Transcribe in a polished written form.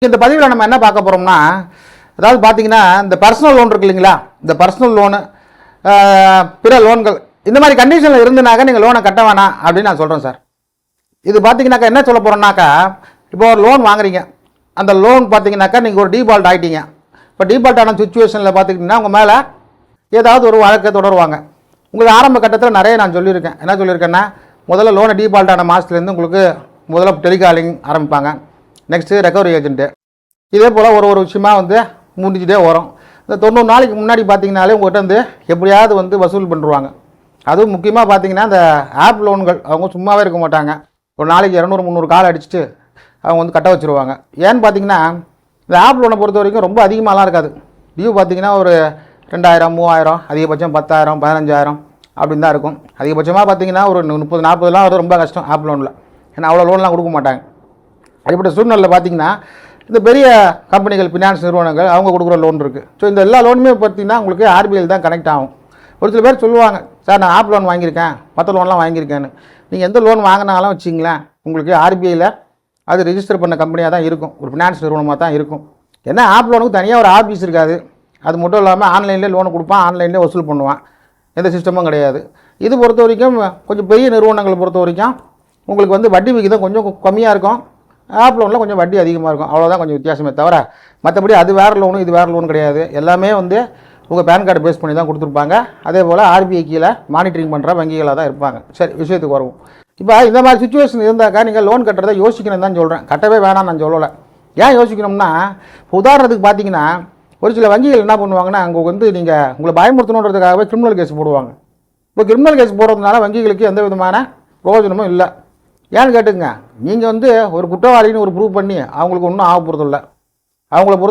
இந்த பதிவில் நம்ம என்ன பார்க்க போகிறோம்னா, அதாவது பார்த்தீங்கன்னா இந்த பர்சனல் லோன் இருக்கு இல்லைங்களா, இந்த பர்சனல் லோனு பிற லோன்கள் இந்த மாதிரி கண்டிஷனில் இருந்துனாக்கா நீங்கள் லோனை கட்ட வேணாம் அப்படின்னு நான் சொல்கிறேன் சார். இது பார்த்தீங்கன்னாக்கா என்ன சொல்ல போகிறோம்னாக்கா, இப்போ ஒரு லோன் வாங்குறீங்க, அந்த லோன் பார்த்தீங்கன்னாக்கா நீங்கள் ஒரு டீபால்ட் ஆகிட்டீங்க. இப்போ டீபால்ட் ஆன சுச்சுவேஷனில் பார்த்துக்கிட்டிங்கன்னா உங்கள் மேலே ஏதாவது ஒரு வழக்கை தொடருவாங்க. உங்களுக்கு ஆரம்ப கட்டத்தில் நிறைய நான் சொல்லியிருக்கேன். என்ன சொல்லியிருக்கேன்னா, முதல்ல லோனை டீபால்ட் ஆன மாதத்துலேருந்து உங்களுக்கு முதல்ல டெலிகாலிங் ஆரம்பிப்பாங்க, நெக்ஸ்ட்டு ரெக்கவரி ஏஜென்ட்டு, இதே போல் ஒரு விஷயமா முடிஞ்சுட்டே வரும். இந்த 90 நாளைக்கு முன்னாடி பார்த்தீங்கன்னாலே உங்கள்கிட்ட எப்படியாவது வசூல் பண்ணுவாங்க. அதுவும் முக்கியமாக பார்த்தீங்கன்னா இந்த ஆப் லோன்கள் அவங்க சும்மாவே இருக்க மாட்டாங்க. ஒரு நாளைக்கு 200-300 கால் அடிச்சுட்டு அவங்க கட்ட வச்சுருவாங்க. ஏன்னு பார்த்தீங்கன்னா இந்த ஆப் லோனை பொறுத்த வரைக்கும் ரொம்ப அதிகமாகலாம் இருக்காது. டியூ பார்த்தீங்கன்னா ஒரு 2000, 3000, அதிகபட்சம் 10,000, 15,000 அப்படின்னு தான் இருக்கும். அதிகபட்சமாக பார்த்தீங்கன்னா ஒரு 30-40 வருது, ரொம்ப கஷ்டம் ஆப் லோனில். ஏன்னா அவ்வளோ லோன்லாம் கொடுக்க மாட்டாங்க. அப்படிப்பட்ட சூழ்நிலையில் பார்த்தீங்கன்னா இந்த பெரிய கம்பெனிகள், ஃபினான்ஸ் நிறுவனங்கள் அவங்க கொடுக்குற லோன் இருக்குது. ஸோ இந்த எல்லா லோனுமே பார்த்தீங்கன்னா உங்களுக்கு ஆர்பிஐயில் தான் கனெக்ட் ஆகும். ஒரு சில பேர் சொல்லுவாங்க, சார் நான் ஆப் லோன் வாங்கியிருக்கேன், மற்ற லோன்லாம் வாங்கியிருக்கேன்னு. நீங்கள் எந்த லோன் வாங்கினாலும் வச்சிங்களேன், உங்களுக்கு ஆர்பிஐயில் அது ரிஜிஸ்டர் பண்ண கம்பெனியாக தான் இருக்கும், ஒரு ஃபினான்ஸ் நிறுவனமாக தான் இருக்கும். ஏன்னா ஆப் லோனுக்கு தனியாக ஒரு ஆஃபீஸ் இருக்காது. அது மட்டும் இல்லாமல் ஆன்லைன்லேயே லோனை கொடுப்பான், ஆன்லைன்லேயே வசூல் பண்ணுவான், எந்த சிஸ்டமும் கிடையாது. இது பொறுத்த வரைக்கும் கொஞ்சம் பெரிய நிறுவனங்களை பொறுத்த வரைக்கும் உங்களுக்கு வட்டி விகிதம் கொஞ்சம் கம்மியாக இருக்கும், ஆப் லோனில் கொஞ்சம் வட்டி அதிகமாக இருக்கும். அவ்வளோதான் கொஞ்சம் வித்தியாசமே தவிர மற்றபடி அது வேறு லோனு இது வேறு லோன் கிடையாது. எல்லாமே உங்கள் பேன் கார்டு பேஸ் பண்ணி தான் கொடுத்துருப்பாங்க. அதே போல் ஆர்பிஐ கீழே மானிட்டரிங் பண்ணுற வங்கிகளாக தான் இருப்பாங்க. சரி, விஷயத்துக்கு வருவோம். இப்போ இந்த மாதிரி சுச்சுவேஷன் இருந்தாக்கா நீங்கள் லோன் கட்டுறதை யோசிக்கணும் தான் சொல்கிறேன், கட்டவே வேணாம் நான் சொல்லலை. ஏன் யோசிக்கணும்னா, உதாரணத்துக்கு பார்த்தீங்கன்னா ஒரு சில வங்கிகள் என்ன பண்ணுவாங்கன்னா, அங்கே நீங்கள் உங்களை பயமுறுத்தணுன்றதுக்காகவே கிரிமினல் கேஸ் போடுவாங்க. இப்போ கிரிமினல் கேஸ் போடுறதுனால வங்கிகளுக்கு எந்த விதமான பிரயோஜனமும் இல்லை. ஏன்னு கேட்டுங்க, நீங்கள் ஒரு குற்றவாளின்னு ப்ரூவ் பண்ணி அவங்களுக்கு ஒன்றும் ஆக போகிறதில்ல. அவங்கள பொறுத்த